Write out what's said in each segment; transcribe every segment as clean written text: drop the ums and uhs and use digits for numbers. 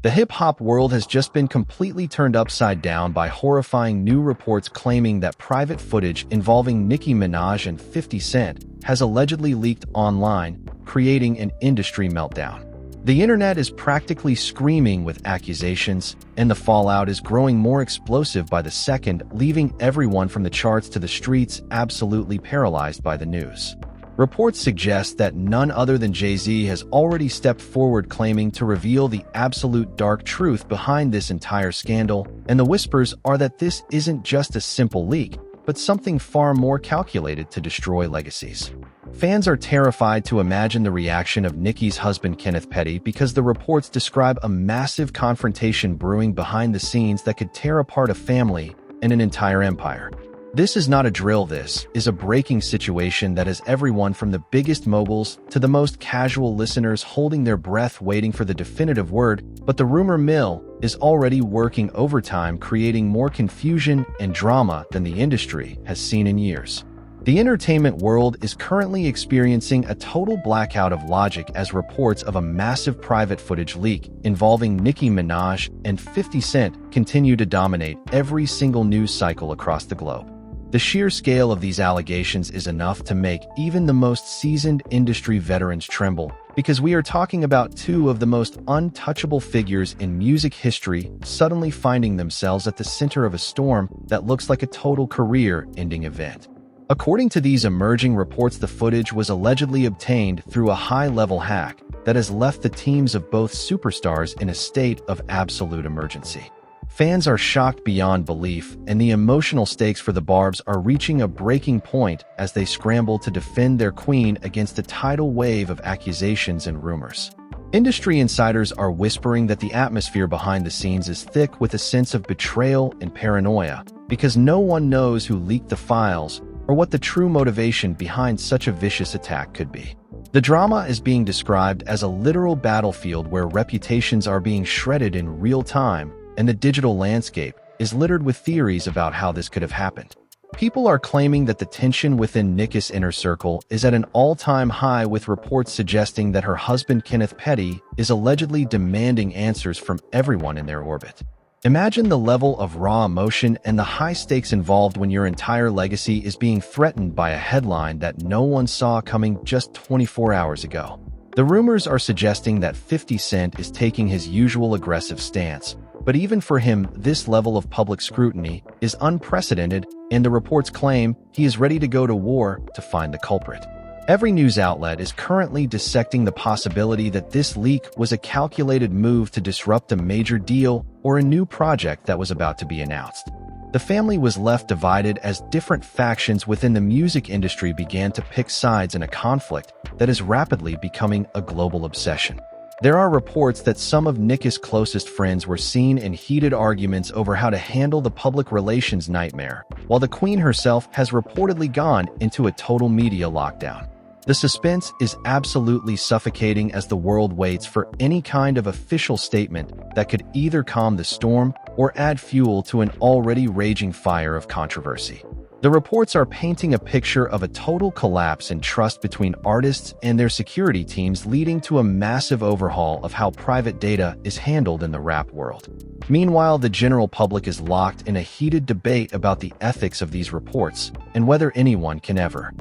The hip-hop world has just been completely turned upside down by horrifying new reports claiming that private footage involving Nicki Minaj and 50 Cent has allegedly leaked online, creating an industry meltdown. The internet is practically screaming with accusations, and the fallout is growing more explosive by the second, leaving everyone from the charts to the streets absolutely paralyzed by the news. Reports suggest that none other than Jay-Z has already stepped forward claiming to reveal the absolute dark truth behind this entire scandal, and the whispers are that this isn't just a simple leak, but something far more calculated to destroy legacies. Fans are terrified to imagine the reaction of Nicki's husband Kenneth Petty because the reports describe a massive confrontation brewing behind the scenes that could tear apart a family and an entire empire. This is not a drill, this is a breaking situation that has everyone from the biggest moguls to the most casual listeners holding their breath waiting for the definitive word, but the rumor mill is already working overtime, creating more confusion and drama than the industry has seen in years. The entertainment world is currently experiencing a total blackout of logic as reports of a massive private footage leak involving Nicki Minaj and 50 Cent continue to dominate every single news cycle across the globe. The sheer scale of these allegations is enough to make even the most seasoned industry veterans tremble, because we are talking about two of the most untouchable figures in music history suddenly finding themselves at the center of a storm that looks like a total career-ending event. According to these emerging reports, the footage was allegedly obtained through a high-level hack that has left the teams of both superstars in a state of absolute emergency. Fans are shocked beyond belief, and the emotional stakes for the Barbs are reaching a breaking point as they scramble to defend their queen against a tidal wave of accusations and rumors. Industry insiders are whispering that the atmosphere behind the scenes is thick with a sense of betrayal and paranoia, because no one knows who leaked the files or what the true motivation behind such a vicious attack could be. The drama is being described as a literal battlefield where reputations are being shredded in real time, and the digital landscape is littered with theories about how this could have happened. People are claiming that the tension within Nicki's inner circle is at an all-time high, with reports suggesting that her husband Kenneth Petty is allegedly demanding answers from everyone in their orbit. Imagine the level of raw emotion and the high stakes involved when your entire legacy is being threatened by a headline that no one saw coming just 24 hours ago. The rumors are suggesting that 50 Cent is taking his usual aggressive stance, but even for him, this level of public scrutiny is unprecedented, and the reports claim he is ready to go to war to find the culprit. Every news outlet is currently dissecting the possibility that this leak was a calculated move to disrupt a major deal or a new project that was about to be announced. The family was left divided as different factions within the music industry began to pick sides in a conflict that is rapidly becoming a global obsession. There are reports that some of Nicki's closest friends were seen in heated arguments over how to handle the public relations nightmare, while the Queen herself has reportedly gone into a total media lockdown. The suspense is absolutely suffocating as the world waits for any kind of official statement that could either calm the storm or add fuel to an already raging fire of controversy. The reports are painting a picture of a total collapse in trust between artists and their security teams, leading to a massive overhaul of how private data is handled in the rap world. Meanwhile, the general public is locked in a heated debate about the ethics of these reports and whether anyone can ever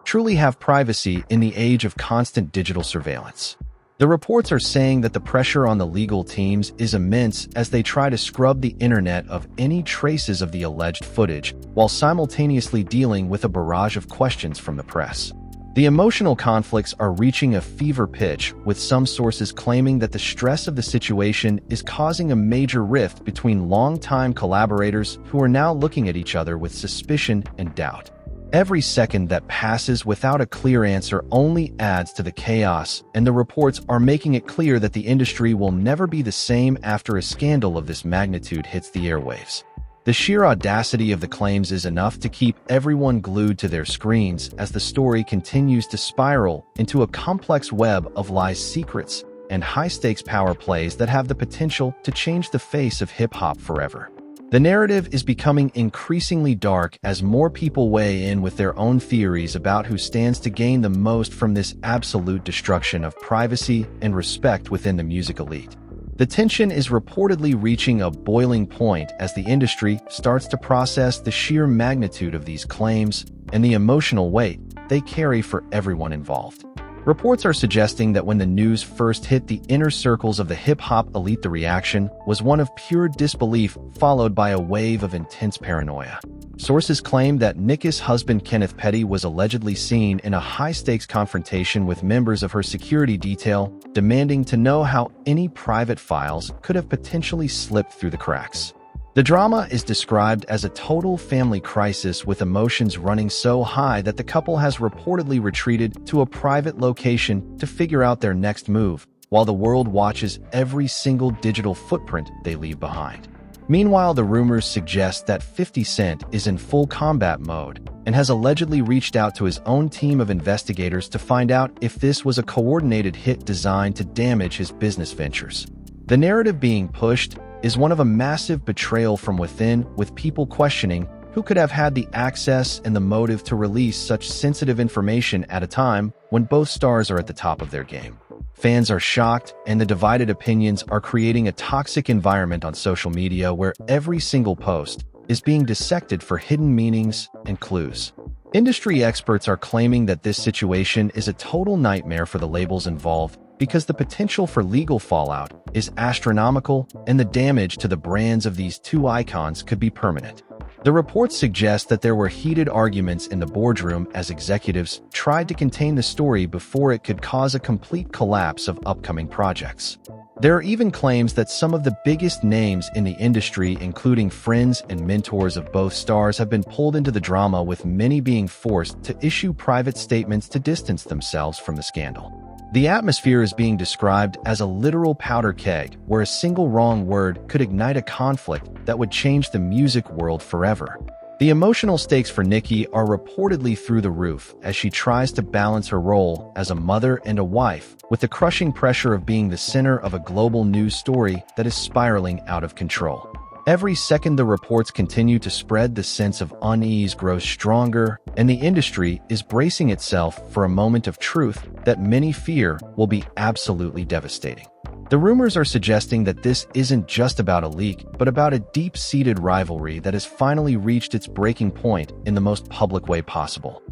truly have privacy in the age of constant digital surveillance. The reports are saying that the pressure on the legal teams is immense as they try to scrub the internet of any traces of the alleged footage, while simultaneously dealing with a barrage of questions from the press. The emotional conflicts are reaching a fever pitch, with some sources claiming that the stress of the situation is causing a major rift between longtime collaborators who are now looking at each other with suspicion and doubt. Every second that passes without a clear answer only adds to the chaos, and the reports are making it clear that the industry will never be the same after a scandal of this magnitude hits the airwaves. The sheer audacity of the claims is enough to keep everyone glued to their screens as the story continues to spiral into a complex web of lies, secrets, and high-stakes power plays that have the potential to change the face of hip-hop forever. The narrative is becoming increasingly dark as more people weigh in with their own theories about who stands to gain the most from this absolute destruction of privacy and respect within the music elite. The tension is reportedly reaching a boiling point as the industry starts to process the sheer magnitude of these claims and the emotional weight they carry for everyone involved. Reports are suggesting that when the news first hit the inner circles of the hip-hop elite, the reaction was one of pure disbelief followed by a wave of intense paranoia. Sources claim that Nicki's husband Kenneth Petty was allegedly seen in a high-stakes confrontation with members of her security detail, demanding to know how any private files could have potentially slipped through the cracks. The drama is described as a total family crisis, with emotions running so high that the couple has reportedly retreated to a private location to figure out their next move, while the world watches every single digital footprint they leave behind. Meanwhile, the rumors suggest that 50 Cent is in full combat mode and has allegedly reached out to his own team of investigators to find out if this was a coordinated hit designed to damage his business ventures. The narrative being pushed is one of a massive betrayal from within, with people questioning who could have had the access and the motive to release such sensitive information at a time when both stars are at the top of their game. Fans are shocked, and the divided opinions are creating a toxic environment on social media where every single post is being dissected for hidden meanings and clues. Industry experts are claiming that this situation is a total nightmare for the labels involved because the potential for legal fallout is astronomical and the damage to the brands of these two icons could be permanent. The reports suggest that there were heated arguments in the boardroom as executives tried to contain the story before it could cause a complete collapse of upcoming projects. There are even claims that some of the biggest names in the industry, including friends and mentors of both stars, have been pulled into the drama, with many being forced to issue private statements to distance themselves from the scandal. The atmosphere is being described as a literal powder keg, where a single wrong word could ignite a conflict that would change the music world forever. The emotional stakes for Nicki are reportedly through the roof as she tries to balance her role as a mother and a wife with the crushing pressure of being the center of a global news story that is spiraling out of control. Every second the reports continue to spread, the sense of unease grows stronger, and the industry is bracing itself for a moment of truth that many fear will be absolutely devastating. The rumors are suggesting that this isn't just about a leak, but about a deep-seated rivalry that has finally reached its breaking point in the most public way possible.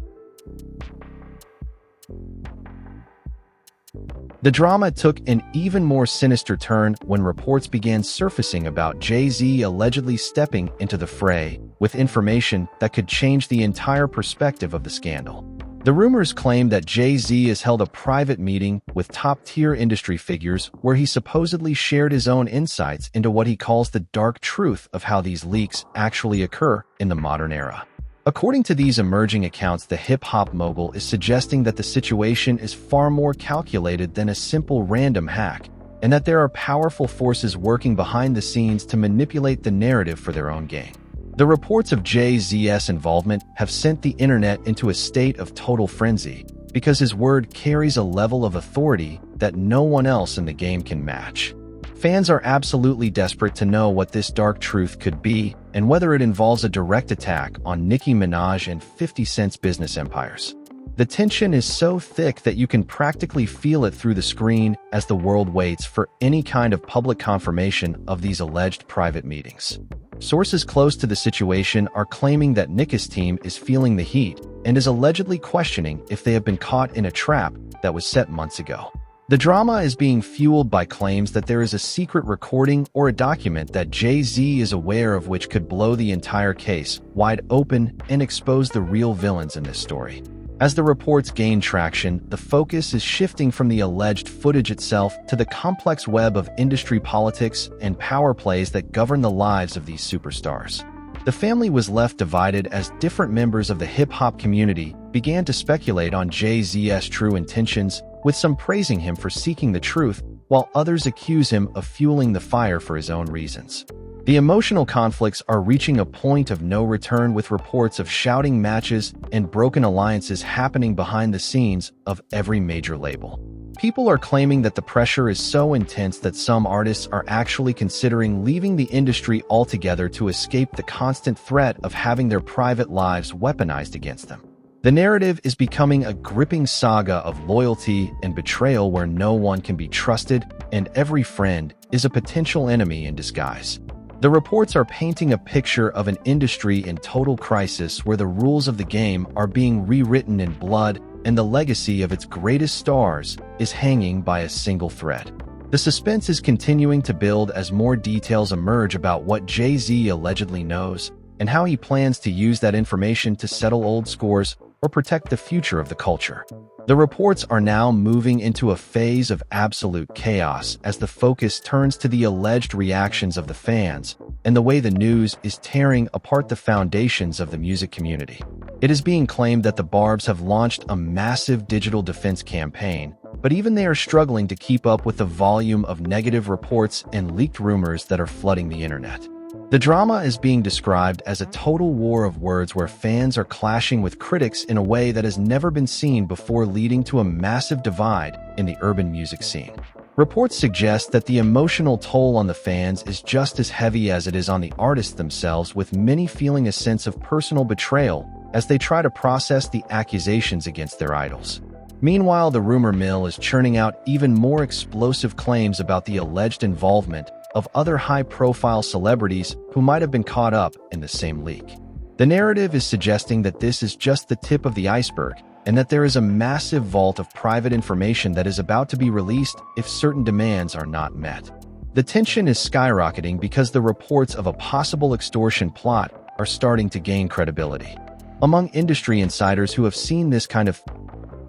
The drama took an even more sinister turn when reports began surfacing about Jay-Z allegedly stepping into the fray with information that could change the entire perspective of the scandal. The rumors claim that Jay-Z has held a private meeting with top-tier industry figures where he supposedly shared his own insights into what he calls the dark truth of how these leaks actually occur in the modern era. According to these emerging accounts, the hip-hop mogul is suggesting that the situation is far more calculated than a simple random hack, and that there are powerful forces working behind the scenes to manipulate the narrative for their own gain. The reports of Jay-Z's involvement have sent the internet into a state of total frenzy, because his word carries a level of authority that no one else in the game can match. Fans are absolutely desperate to know what this dark truth could be, and whether it involves a direct attack on Nicki Minaj and 50 Cent's business empires. The tension is so thick that you can practically feel it through the screen as the world waits for any kind of public confirmation of these alleged private meetings. Sources close to the situation are claiming that Nicki's team is feeling the heat and is allegedly questioning if they have been caught in a trap that was set months ago. The drama is being fueled by claims that there is a secret recording or a document that Jay-Z is aware of, which could blow the entire case wide open and expose the real villains in this story. As the reports gain traction, the focus is shifting from the alleged footage itself to the complex web of industry politics and power plays that govern the lives of these superstars. The family was left divided as different members of the hip-hop community began to speculate on Jay-Z's true intentions, with some praising him for seeking the truth, while others accuse him of fueling the fire for his own reasons. The emotional conflicts are reaching a point of no return, with reports of shouting matches and broken alliances happening behind the scenes of every major label. People are claiming that the pressure is so intense that some artists are actually considering leaving the industry altogether to escape the constant threat of having their private lives weaponized against them. The narrative is becoming a gripping saga of loyalty and betrayal where no one can be trusted and every friend is a potential enemy in disguise. The reports are painting a picture of an industry in total crisis where the rules of the game are being rewritten in blood and the legacy of its greatest stars is hanging by a single thread. The suspense is continuing to build as more details emerge about what Jay-Z allegedly knows and how he plans to use that information to settle old scores or protect the future of the culture. The reports are now moving into a phase of absolute chaos as the focus turns to the alleged reactions of the fans and the way the news is tearing apart the foundations of the music community. It is being claimed that the Barbs have launched a massive digital defense campaign, but even they are struggling to keep up with the volume of negative reports and leaked rumors that are flooding the internet. The drama is being described as a total war of words where fans are clashing with critics in a way that has never been seen before, leading to a massive divide in the urban music scene. Reports suggest that the emotional toll on the fans is just as heavy as it is on the artists themselves, with many feeling a sense of personal betrayal as they try to process the accusations against their idols. Meanwhile, the rumor mill is churning out even more explosive claims about the alleged involvement of other high-profile celebrities who might have been caught up in the same leak. The narrative is suggesting that this is just the tip of the iceberg and that there is a massive vault of private information that is about to be released if certain demands are not met. The tension is skyrocketing because the reports of a possible extortion plot are starting to gain credibility. Among industry insiders who have seen this kind of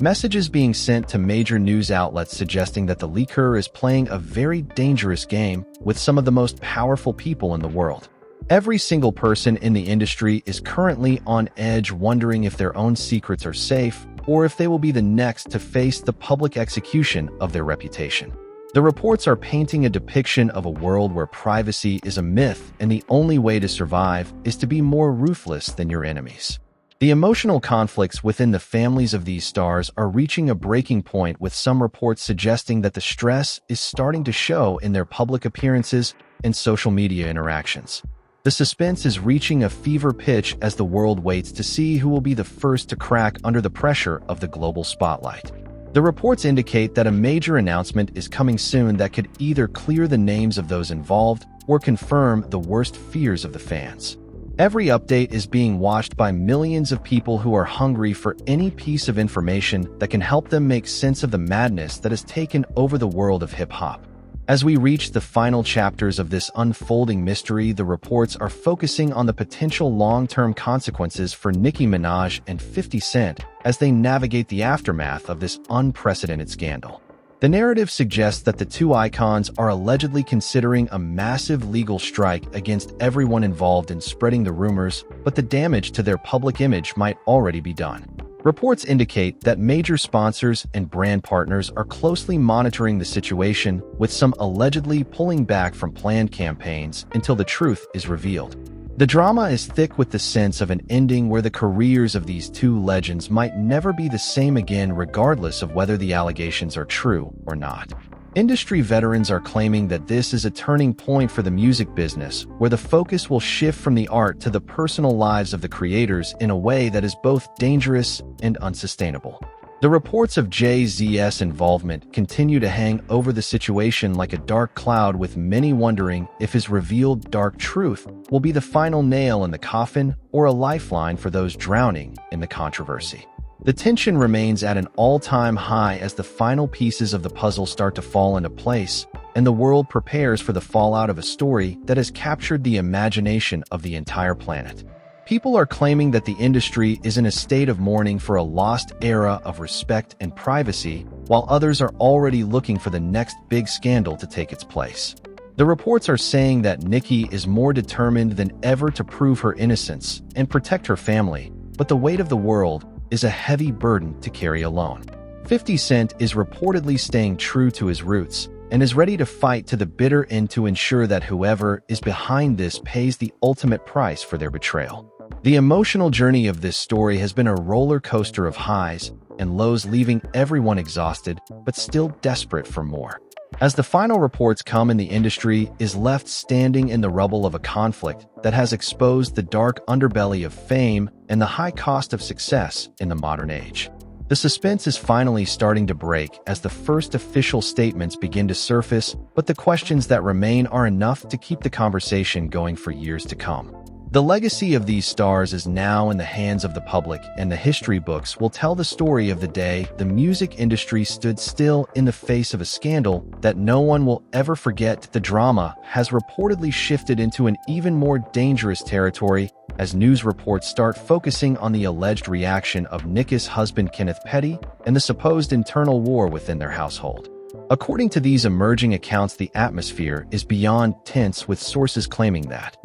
messages being sent to major news outlets suggesting that the leaker is playing a very dangerous game with some of the most powerful people in the world. Every single person in the industry is currently on edge, wondering if their own secrets are safe or if they will be the next to face the public execution of their reputation. The reports are painting a depiction of a world where privacy is a myth and the only way to survive is to be more ruthless than your enemies. The emotional conflicts within the families of these stars are reaching a breaking point, with some reports suggesting that the stress is starting to show in their public appearances and social media interactions. The suspense is reaching a fever pitch as the world waits to see who will be the first to crack under the pressure of the global spotlight. The reports indicate that a major announcement is coming soon that could either clear the names of those involved or confirm the worst fears of the fans. Every update is being watched by millions of people who are hungry for any piece of information that can help them make sense of the madness that has taken over the world of hip-hop. As we reach the final chapters of this unfolding mystery, the reports are focusing on the potential long-term consequences for Nicki Minaj and 50 Cent as they navigate the aftermath of this unprecedented scandal. The narrative suggests that the two icons are allegedly considering a massive legal strike against everyone involved in spreading the rumors, but the damage to their public image might already be done. Reports indicate that major sponsors and brand partners are closely monitoring the situation, with some allegedly pulling back from planned campaigns until the truth is revealed. The drama is thick with the sense of an ending where the careers of these two legends might never be the same again, regardless of whether the allegations are true or not. Industry veterans are claiming that this is a turning point for the music business, where the focus will shift from the art to the personal lives of the creators in a way that is both dangerous and unsustainable. The reports of Jay-Z's involvement continue to hang over the situation like a dark cloud, with many wondering if his revealed dark truth will be the final nail in the coffin or a lifeline for those drowning in the controversy. The tension remains at an all-time high as the final pieces of the puzzle start to fall into place, and the world prepares for the fallout of a story that has captured the imagination of the entire planet. People are claiming that the industry is in a state of mourning for a lost era of respect and privacy, while others are already looking for the next big scandal to take its place. The reports are saying that Nicki is more determined than ever to prove her innocence and protect her family, but the weight of the world is a heavy burden to carry alone. 50 Cent is reportedly staying true to his roots and is ready to fight to the bitter end to ensure that whoever is behind this pays the ultimate price for their betrayal. The emotional journey of this story has been a roller coaster of highs and lows, leaving everyone exhausted but still desperate for more. As the final reports come and the industry is left standing in the rubble of a conflict that has exposed the dark underbelly of fame and the high cost of success in the modern age. The suspense is finally starting to break as the first official statements begin to surface, but the questions that remain are enough to keep the conversation going for years to come. The legacy of these stars is now in the hands of the public, and the history books will tell the story of the day the music industry stood still in the face of a scandal that no one will ever forget. The drama has reportedly shifted into an even more dangerous territory as news reports start focusing on the alleged reaction of Nicki's husband Kenneth Petty and the supposed internal war within their household. According to these emerging accounts, the atmosphere is beyond tense, with sources claiming that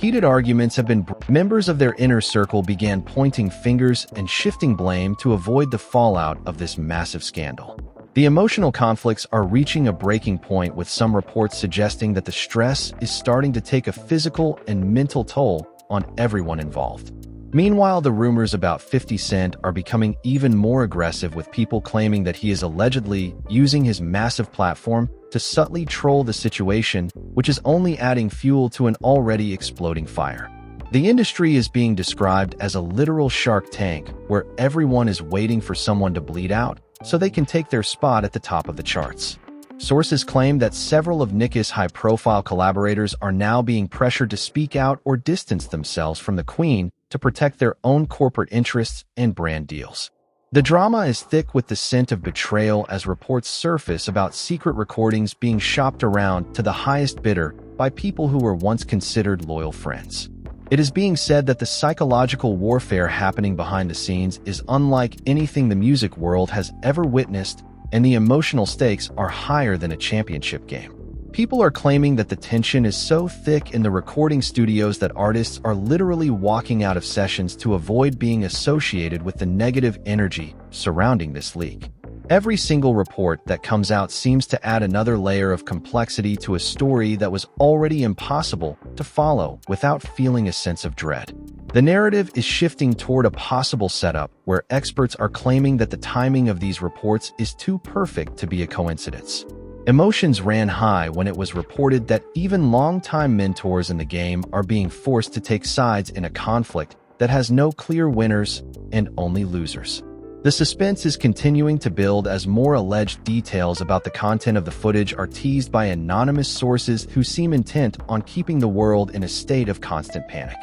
heated arguments have been. Members of their inner circle began pointing fingers and shifting blame to avoid the fallout of this massive scandal. The emotional conflicts are reaching a breaking point, with some reports suggesting that the stress is starting to take a physical and mental toll on everyone involved. Meanwhile, the rumors about 50 Cent are becoming even more aggressive, with people claiming that he is allegedly using his massive platform to subtly troll the situation, which is only adding fuel to an already exploding fire. The industry is being described as a literal shark tank, where everyone is waiting for someone to bleed out so they can take their spot at the top of the charts. Sources claim that several of Nicki's high-profile collaborators are now being pressured to speak out or distance themselves from the Queen to protect their own corporate interests and brand deals. The drama is thick with the scent of betrayal as reports surface about secret recordings being shopped around to the highest bidder by people who were once considered loyal friends. It is being said that the psychological warfare happening behind the scenes is unlike anything the music world has ever witnessed, and the emotional stakes are higher than a championship game. People are claiming that the tension is so thick in the recording studios that artists are literally walking out of sessions to avoid being associated with the negative energy surrounding this leak. Every single report that comes out seems to add another layer of complexity to a story that was already impossible to follow without feeling a sense of dread. The narrative is shifting toward a possible setup where experts are claiming that the timing of these reports is too perfect to be a coincidence. Emotions ran high when it was reported that even longtime mentors in the game are being forced to take sides in a conflict that has no clear winners and only losers. The suspense is continuing to build as more alleged details about the content of the footage are teased by anonymous sources who seem intent on keeping the world in a state of constant panic.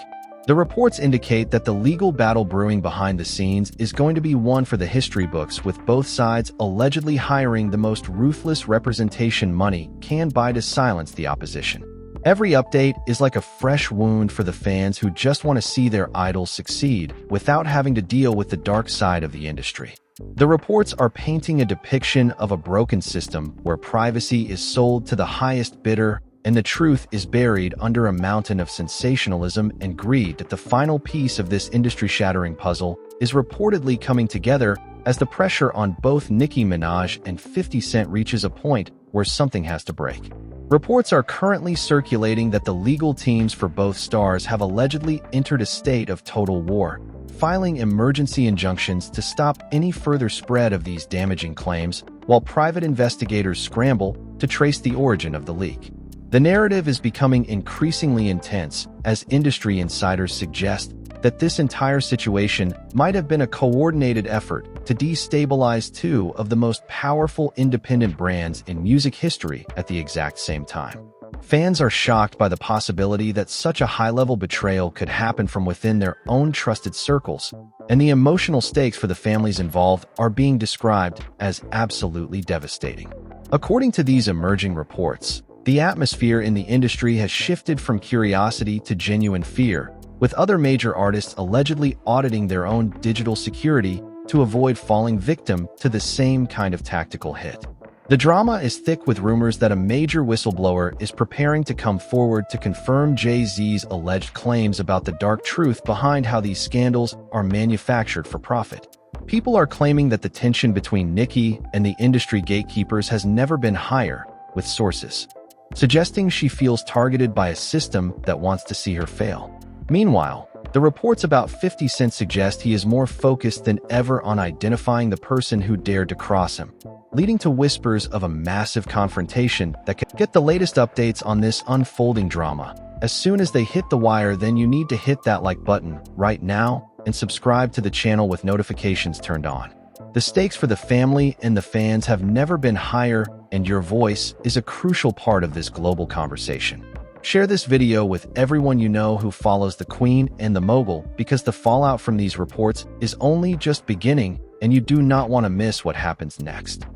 The reports indicate that the legal battle brewing behind the scenes is going to be one for the history books, with both sides allegedly hiring the most ruthless representation money can buy to silence the opposition. Every update is like a fresh wound for the fans who just want to see their idols succeed without having to deal with the dark side of the industry. The reports are painting a depiction of a broken system where privacy is sold to the highest bidder and the truth is buried under a mountain of sensationalism and greed. That the final piece of this industry-shattering puzzle is reportedly coming together as the pressure on both Nicki Minaj and 50 Cent reaches a point where something has to break. Reports are currently circulating that the legal teams for both stars have allegedly entered a state of total war, filing emergency injunctions to stop any further spread of these damaging claims, while private investigators scramble to trace the origin of the leak. The narrative is becoming increasingly intense as industry insiders suggest that this entire situation might have been a coordinated effort to destabilize two of the most powerful independent brands in music history at the exact same time. Fans are shocked by the possibility that such a high-level betrayal could happen from within their own trusted circles, and the emotional stakes for the families involved are being described as absolutely devastating. According to these emerging reports, the atmosphere in the industry has shifted from curiosity to genuine fear, with other major artists allegedly auditing their own digital security to avoid falling victim to the same kind of tactical hit. The drama is thick with rumors that a major whistleblower is preparing to come forward to confirm Jay-Z's alleged claims about the dark truth behind how these scandals are manufactured for profit. People are claiming that the tension between Nicki and the industry gatekeepers has never been higher, with sources suggesting she feels targeted by a system that wants to see her fail. Meanwhile, The reports about 50 Cent suggest he is more focused than ever on identifying the person who dared to cross him, leading to whispers of a massive confrontation that could get the latest updates on this unfolding drama. As soon as they hit the wire, then you need to hit that like button right now and subscribe to the channel with notifications turned on. The stakes for the family and the fans have never been higher, and your voice is a crucial part of this global conversation. Share this video with everyone you know who follows the Queen and the mogul, because the fallout from these reports is only just beginning and you do not want to miss what happens next.